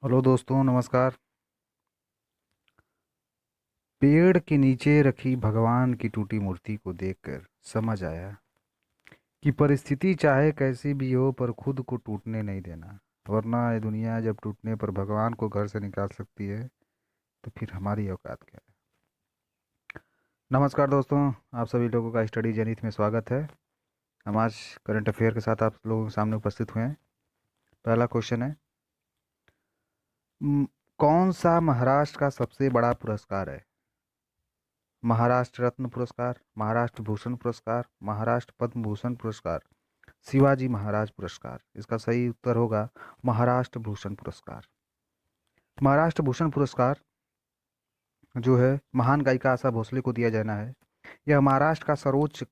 Hello दोस्तों, नमस्कार। पेड़ के नीचे रखी भगवान की टूटी मूर्ति को देखकर समझ आया कि परिस्थिति चाहे कैसी भी हो पर खुद को टूटने नहीं देना, वरना ये दुनिया जब टूटने पर भगवान को घर से निकाल सकती है तो फिर हमारी औकात क्या है। नमस्कार दोस्तों, आप सभी लोगों का स्टडी जनित में स्वागत है। हम आज करंट अफेयर के साथ आप लोगों के सामने उपस्थित हुए हैं। पहला क्वेश्चन है, म, कौन सा महाराष्ट्र का सबसे बड़ा पुरस्कार है? महाराष्ट्र रत्न पुरस्कार, महाराष्ट्र भूषण पुरस्कार, महाराष्ट्र पद्म भूषण पुरस्कार, शिवाजी महाराज पुरस्कार। इसका सही उत्तर होगा महाराष्ट्र भूषण पुरस्कार। महाराष्ट्र भूषण पुरस्कार जो है महान गायिका आशा भोसले को दिया जाना है। यह महाराष्ट्र का सर्वोच्च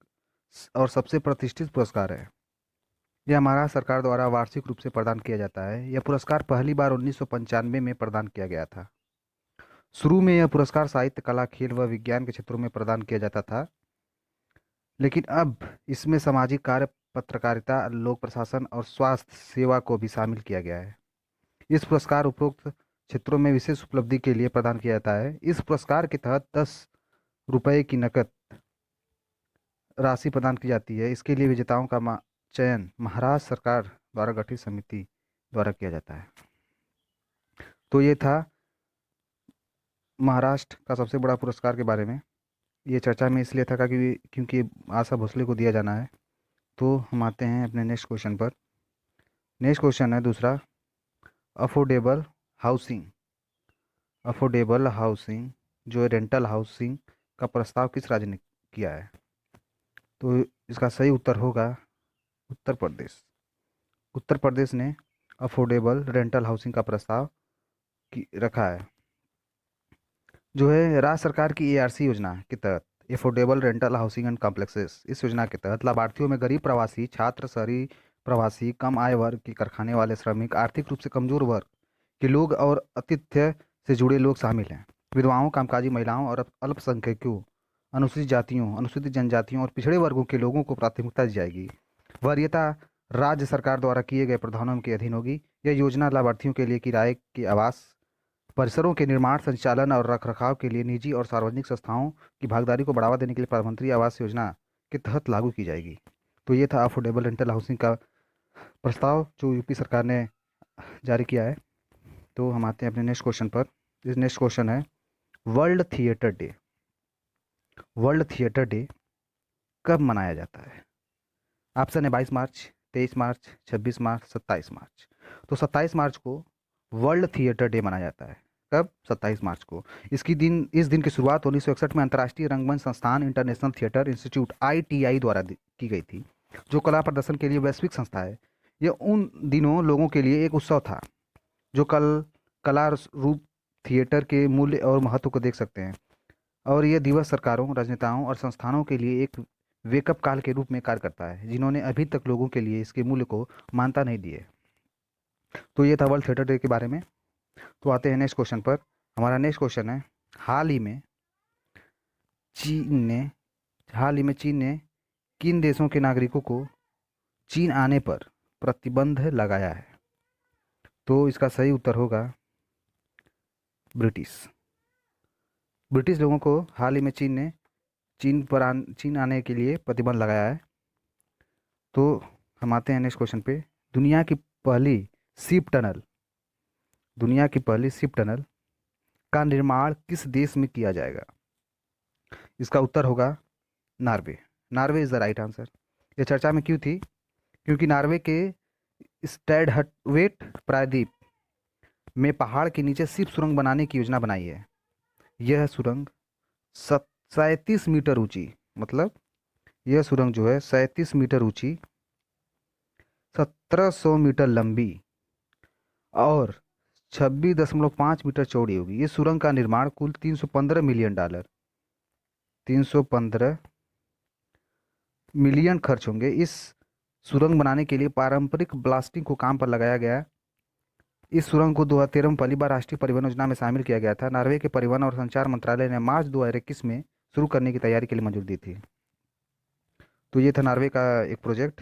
और सबसे प्रतिष्ठित पुरस्कार है। यह महाराष्ट्र सरकार द्वारा वार्षिक रूप से प्रदान किया जाता है। यह पुरस्कार पहली बार 1995 में प्रदान किया गया था। शुरू में यह पुरस्कार साहित्य, कला, खेल व विज्ञान के क्षेत्रों में प्रदान किया जाता था, लेकिन अब इसमें सामाजिक कार्य, पत्रकारिता, लोक प्रशासन और स्वास्थ्य सेवा को भी शामिल किया गया है। इस पुरस्कार उपरोक्त क्षेत्रों में विशेष उपलब्धि के लिए प्रदान किया जाता है। इस पुरस्कार के तहत 10 रुपये की नकद राशि प्रदान की जाती है। इसके लिए विजेताओं का चयन महाराष्ट्र सरकार द्वारा गठित समिति द्वारा किया जाता है। तो ये था महाराष्ट्र का सबसे बड़ा पुरस्कार के बारे में। ये चर्चा में इसलिए था क्योंकि आशा भोसले को दिया जाना है। तो हम आते हैं अपने नेक्स्ट क्वेश्चन पर। नेक्स्ट क्वेश्चन है दूसरा, अफोर्डेबल हाउसिंग। अफोर्डेबल हाउसिंग जो है रेंटल हाउसिंग का प्रस्ताव किस राज्य ने किया है? तो इसका सही उत्तर होगा उत्तर प्रदेश। उत्तर प्रदेश ने अफोर्डेबल रेंटल हाउसिंग का प्रस्ताव रखा है। जो है राज्य सरकार की एआरसी योजना के तहत affordable rental housing and complexes, इस योजना के तहत लाभार्थियों में गरीब प्रवासी, छात्र, शहरी प्रवासी, कम आय वर्ग के कारखाने वाले श्रमिक, आर्थिक रूप से कमजोर वर्ग के लोग और आतिथ्य से जुड़े लोग शामिल हैं। विधवाओं, कामकाजी महिलाओं और अल्पसंख्यकों, अनुसूचित जातियों, अनुसूचित जनजातियों और पिछड़े वर्गों के लोगों को प्राथमिकता दी जाएगी। वरीयता राज्य सरकार द्वारा किए गए प्रावधानों के अधीन होगी। यह योजना लाभार्थियों के लिए किराए के आवास परिसरों के निर्माण, संचालन और रखरखाव के लिए निजी और सार्वजनिक संस्थाओं की भागीदारी को बढ़ावा देने के लिए प्रधानमंत्री आवास योजना के तहत लागू की जाएगी। तो ये था अफोर्डेबल रेंटल हाउसिंग का प्रस्ताव जो यूपी सरकार ने जारी किया है। तो हम आते हैं अपने नेक्स्ट क्वेश्चन पर। इस नेक्स्ट क्वेश्चन है, world theatre day. World theatre day कब मनाया जाता है? ऑप्शन है 22 मार्च, 23 मार्च, 26 मार्च, 27 मार्च। तो 27 मार्च को वर्ल्ड थिएटर डे मनाया जाता है। कब? 27 मार्च को। इस दिन की शुरुआत 1961 में अंतर्राष्ट्रीय रंगमंच संस्थान इंटरनेशनल थिएटर इंस्टीट्यूट ITI द्वारा की गई थी, जो कला प्रदर्शन के लिए वैश्विक संस्था है। यह उन दिनों लोगों के लिए एक उत्सव था जो कला रूप थिएटर के मूल्य और महत्व को देख सकते हैं। और यह दिवस सरकारों, राजनेताओं और संस्थानों के लिए एक वेकअप कॉल के रूप में कार्य करता है, जिन्होंने अभी तक लोगों के लिए इसके मूल्य को मानता नहीं दिए। तो ये था वर्ल्ड थिएटर डे के बारे में। तो आते हैं नेक्स्ट क्वेश्चन पर। हमारा नेक्स्ट क्वेश्चन है, हाल ही में चीन ने किन देशों के नागरिकों को चीन आने पर प्रतिबंध लगाया है? तो इसका सही उत्तर होगा ब्रिटिश। ब्रिटिश लोगों को हाल ही में चीन आने के लिए प्रतिबंध लगाया है। तो हम आते हैं नेक्स्ट क्वेश्चन पे। दुनिया की पहली शिप टनल दुनिया की पहली शिप टनल का निर्माण किस देश में किया जाएगा? इसका उत्तर होगा Norway. Norway is the right answer. ये चर्चा में क्यों थी? क्योंकि नॉर्वे के स्टैडहटवेट प्रायद्वीप में पहाड़ के नीचे शिप सुरंग बनाने की योजना बनाई है। यह सुरंग 37 मीटर ऊंची, मतलब यह सुरंग जो है 37 मीटर ऊंची, 1700 मीटर लंबी और 26.5 मीटर चौड़ी होगी। ये सुरंग का निर्माण कुल $315 मिलियन खर्च होंगे। इस सुरंग बनाने के लिए पारंपरिक ब्लास्टिंग को काम पर लगाया गया। इस सुरंग को 2013 में पहली बार राष्ट्रीय परिवहन योजना में शामिल किया गया था। नॉर्वे के परिवहन और संचार मंत्रालय ने मार्च 2021 में शुरू करने की तैयारी के लिए मंजूरी दी थी। तो ये था नॉर्वे का एक प्रोजेक्ट।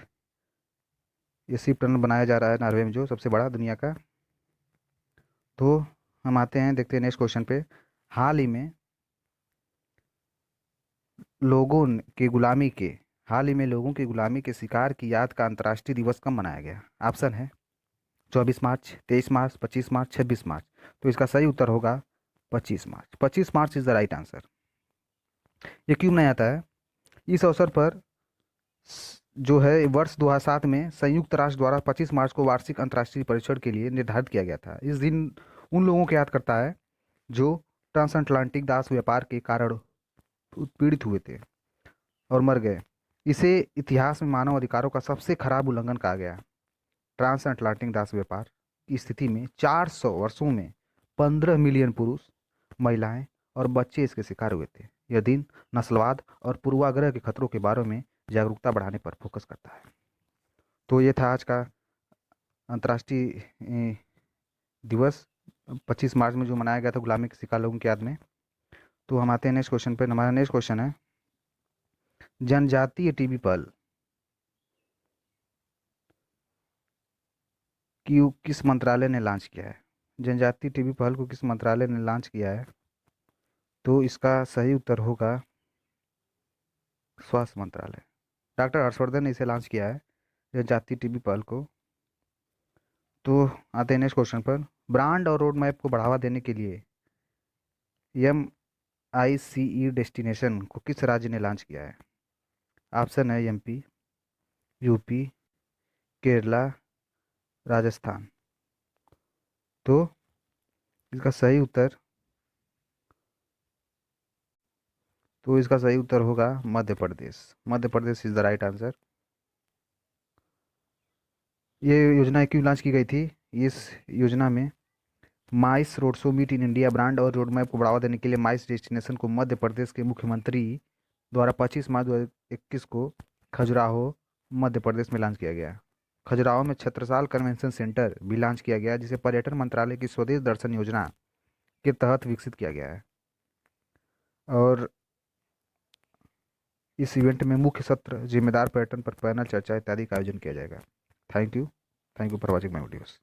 ये शिप टनल बनाया जा रहा है नॉर्वे में, जो सबसे बड़ा दुनिया का। तो हम आते हैं, देखते हैं नेक्स्ट क्वेश्चन पे। हाल ही में लोगों की गुलामी के हाल ही में लोगों की गुलामी के शिकार की याद का अंतर्राष्ट्रीय दिवस कब मनाया गया? ऑप्शन है 24 मार्च, 23 मार्च, 25 मार्च, 26 मार्च। तो इसका सही उत्तर होगा 25 मार्च। 25 मार्च इज द राइट आंसर। ये क्यों मनाया जाता है? इस अवसर पर जो है वर्ष 2007 में संयुक्त राष्ट्र द्वारा 25 मार्च को वार्षिक अंतर्राष्ट्रीय परीक्षण के लिए निर्धारित किया गया था। इस दिन उन लोगों को याद करता है जो ट्रांसअटलांटिक दास व्यापार के कारण उत्पीड़ित हुए थे और मर गए। इसे इतिहास में मानव अधिकारों का सबसे खराब उल्लंघन कहा गया। ट्रांसअटलांटिक दास व्यापार की स्थिति में 400 वर्षों में 15 मिलियन पुरुष, महिलाएं और बच्चे इसके शिकार हुए थे। यह दिन नस्लवाद और पूर्वाग्रह के खतरों के बारे में जागरूकता बढ़ाने पर फोकस करता है। तो ये था आज का अंतर्राष्ट्रीय दिवस 25 मार्च में जो मनाया गया था गुलामी के शिकार लोगों की याद में। तो हम आते हैं नेक्स्ट क्वेश्चन पे। हमारा नेक्स्ट क्वेश्चन है, जनजातीय टीबी पहल किस मंत्रालय ने लॉन्च किया है? जनजातीय टीबी पहल को किस मंत्रालय ने लॉन्च किया है? तो इसका सही उत्तर होगा स्वास्थ्य मंत्रालय। डॉक्टर हर्षवर्धन ने इसे लॉन्च किया है, जनजातीय टीबी पहल को। तो आते हैं नेक्स्ट क्वेश्चन पर। ब्रांड और रोड मैप को बढ़ावा देने के लिए MICE डेस्टिनेशन को किस राज्य ने लॉन्च किया है? ऑप्शन है MP, यूपी, केरला, राजस्थान। तो इसका सही उत्तर होगा Madhya Pradesh. Madhya Pradesh is the right answer. ये योजना क्यों लॉन्च की गई थी? इस योजना में MICE road show meet in India brand और रोड मैप को बढ़ावा देने के लिए माइस डेस्टिनेशन को मध्य प्रदेश के मुख्यमंत्री द्वारा 25 मार्च 2021 को खजुराहो, मध्य प्रदेश में लॉन्च किया गया। खजुराहो में छत्रसाल कन्वेंशन सेंटर भी लॉन्च किया गया, जिसे पर्यटन मंत्रालय की स्वदेश दर्शन योजना के तहत विकसित किया गया है। और इस इवेंट में मुख्य सत्र, जिम्मेदार पर्यटन पर पैनल चर्चा इत्यादि का आयोजन किया जाएगा। Thank you for watching my videos.